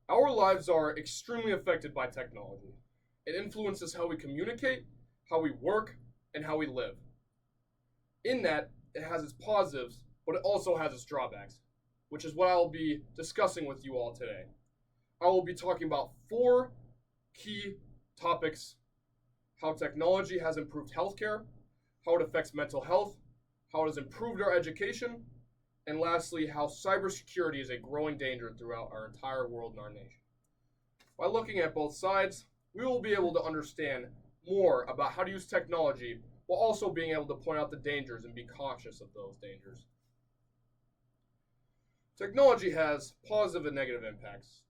Our lives are extremely affected by technology. It influences how we communicate, how we work, and how we live. In that, it has its positives, but it also has its drawbacks, which is what I will be discussing with you all today. I will be talking about four key topics: how technology has improved healthcare, how it affects mental health, how it has improved our education, and lastly, how cybersecurity is a growing danger throughout our entire world and our nation. By looking at both sides, we will be able to understand more about how to use technology while also being able to point out the dangers and be cautious of those dangers. Technology has positive and negative impacts,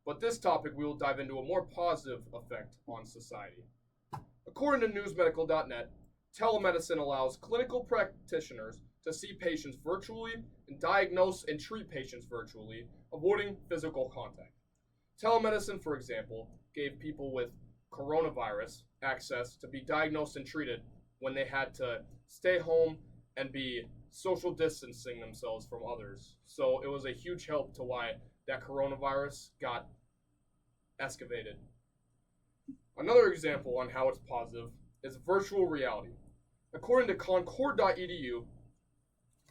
but this topic we will dive into a more positive effect on society. According to newsmedical.net, telemedicine allows clinical practitioners to see patients virtually and diagnose and treat patients virtually, avoiding physical contact. Telemedicine, for example, gave people with coronavirus access to be diagnosed and treated when they had to stay home and be social distancing themselves from others. So it was a huge help to why that coronavirus got excavated. Another example on how it's positive is virtual reality. According to Concord.edu,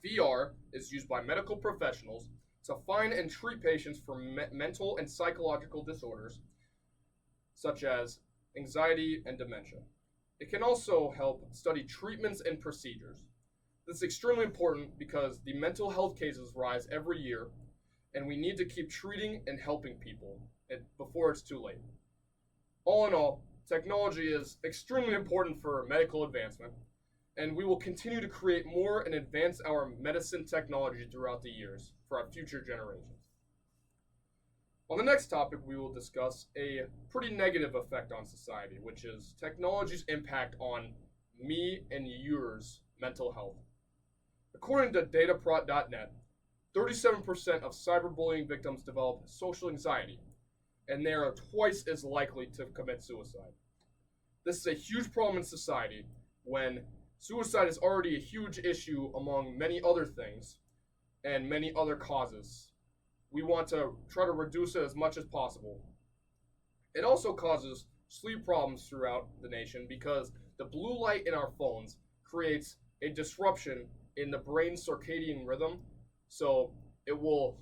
VR is used by medical professionals to find and treat patients for mental and psychological disorders such as anxiety and dementia. It can also help study treatments and procedures. This is extremely important because the mental health cases rise every year, and we need to keep treating and helping people before it's too late. All in all, technology is extremely important for medical advancement, and we will continue to create more and advance our medicine technology throughout the years for our future generations. On the next topic, we will discuss a pretty negative effect on society, which is technology's impact on me and yours mental health. According to dataprot.net, 37% of cyberbullying victims develop social anxiety, and they are twice as likely to commit suicide. This is a huge problem in society when suicide is already a huge issue among many other things and many other causes. We want to try to reduce it as much as possible. It also causes sleep problems throughout the nation because the blue light in our phones creates a disruption in the brain's circadian rhythm, so it will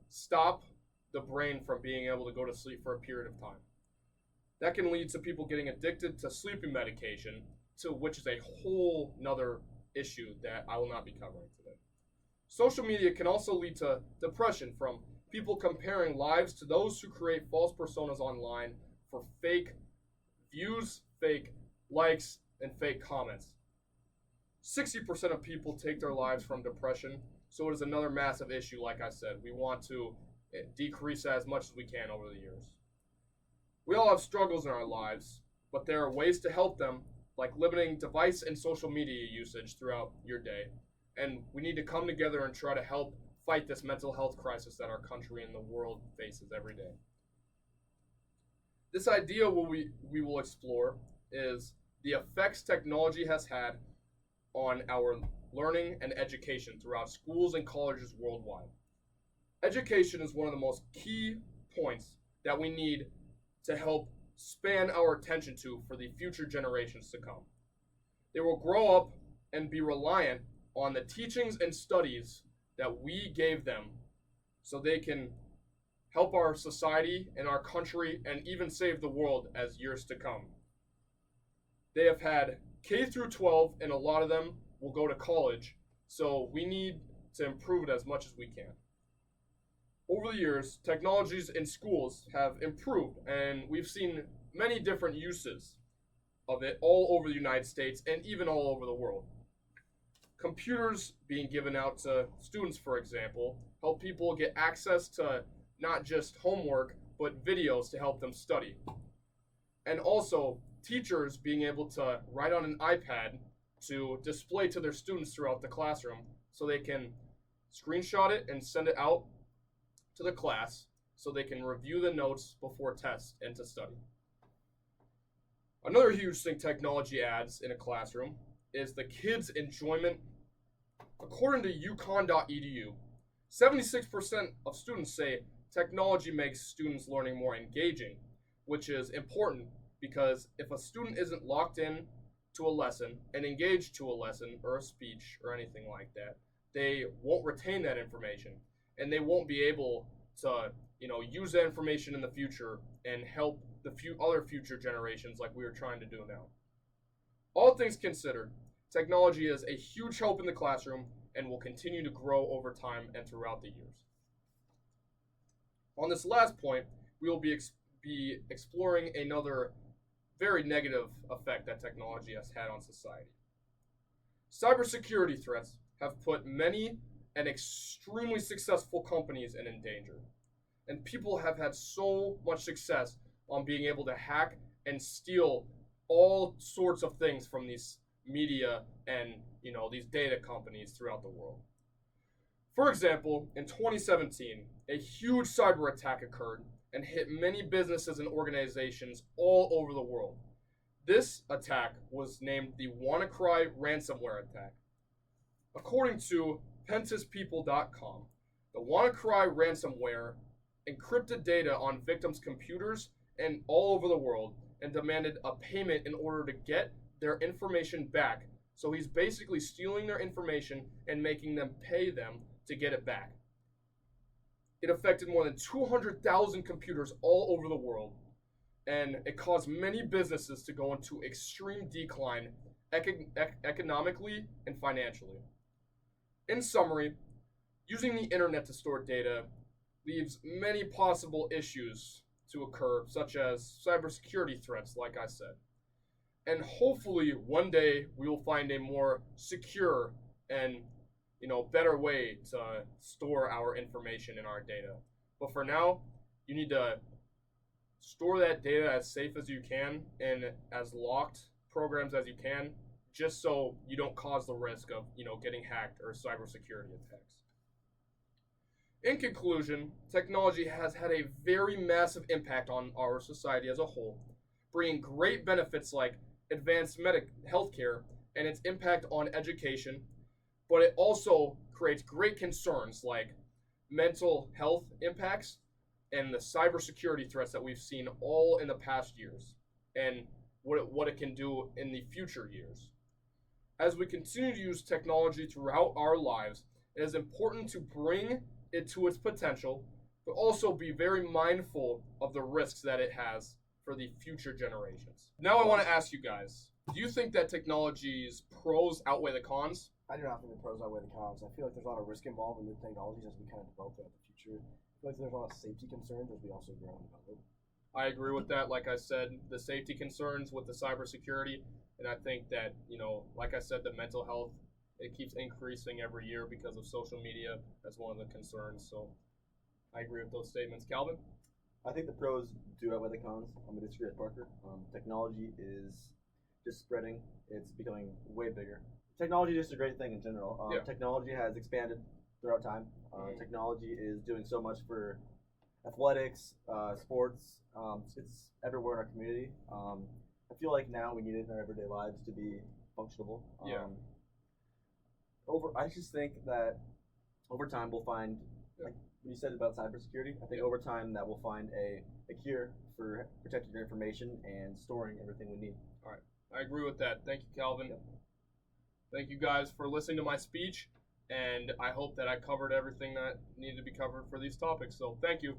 stop the brain from being able to go to sleep for a period of time. That can lead to people getting addicted to sleeping medication, which is a whole nother issue that I will not be covering today. Social media can also lead to depression from people comparing lives to those who create false personas online for fake views, fake likes, and fake comments. 60% of people take their lives from depression, so it is another massive issue, like I said. We want to decrease that as much as we can over the years. We all have struggles in our lives, but there are ways to help them, like limiting device and social media usage throughout your day. And we need to come together and try to help fight this mental health crisis that our country and the world faces every day. This idea we will explore is the effects technology has had on our learning and education throughout schools and colleges worldwide. Education is one of the most key points that we need to help span our attention to for the future generations to come. They will grow up and be reliant on the teachings and studies that we gave them so they can help our society and our country and even save the world as years to come. They have had K through 12 and a lot of them will go to college, so we need to improve it as much as we can. Over the years, technologies in schools have improved, and we've seen many different uses of it all over the United States and even all over the world. Computers being given out to students, for example, help people get access to not just homework, but videos to help them study. And also, teachers being able to write on an iPad to display to their students throughout the classroom so they can screenshot it and send it out to the class so they can review the notes before tests and to study. Another huge thing technology adds in a classroom is the kids' enjoyment. According to UConn.edu, 76% of students say technology makes students' learning more engaging, which is important because if a student isn't locked in to a lesson and engaged to a lesson or a speech or anything like that, they won't retain that information and they won't be able to, use that information in the future and help the few other future generations like we are trying to do now. All things considered, technology is a huge help in the classroom and will continue to grow over time and throughout the years. On this last point, we will be exploring another very negative effect that technology has had on society. Cybersecurity threats have put many and extremely successful companies in danger. And people have had so much success on being able to hack and steal all sorts of things from these media and these data companies throughout the world. For example, in 2017, a huge cyber attack occurred and hit many businesses and organizations all over the world. This attack was named the WannaCry ransomware attack. According to pentestpeople.com, the WannaCry ransomware encrypted data on victims' computers and all over the world and demanded a payment in order to get their information back. So he's basically stealing their information and making them pay them to get it back. It affected more than 200,000 computers all over the world, and it caused many businesses to go into extreme decline economically and financially. In summary, using the internet to store data leaves many possible issues to occur, such as cybersecurity threats, like I said. And hopefully one day we will find a more secure and better way to store our information and our data. But for now, you need to store that data as safe as you can and as locked programs as you can, just so you don't cause the risk of getting hacked or cybersecurity attacks. In conclusion, technology has had a very massive impact on our society as a whole, bringing great benefits like advanced healthcare and its impact on education, but it also creates great concerns like mental health impacts and the cybersecurity threats that we've seen all in the past years and what it can do in the future years. As we continue to use technology throughout our lives, it is important to bring it to its potential, but also be very mindful of the risks that it has for the future generations. Now I want to ask you guys, do you think that technology's pros outweigh the cons? I do not think the pros outweigh the cons. I feel like there's a lot of risk involved in new technologies as we kind of develop throughout the future. I feel like there's a lot of safety concerns as we also grow and develop. I agree with that. Like I said, the safety concerns with the cybersecurity, and I think that, like I said, the mental health, it keeps increasing every year because of social media. That's one of the concerns. So I agree with those statements. Calvin? I think the pros do outweigh the cons. I'm going to disagree with Parker. Technology is just spreading. It's becoming way bigger. Technology is just a great thing in general. Technology has expanded throughout time. Technology is doing so much for athletics, sports. It's everywhere in our community. I feel like now we need it in our everyday lives to be functionable. I just think that over time we'll find, like you said about cybersecurity, I think over time that we'll find a cure for protecting your information and storing everything we need. All right. I agree with that. Thank you, Calvin. Yep. Thank you guys for listening to my speech, and I hope that I covered everything that needed to be covered for these topics. So thank you.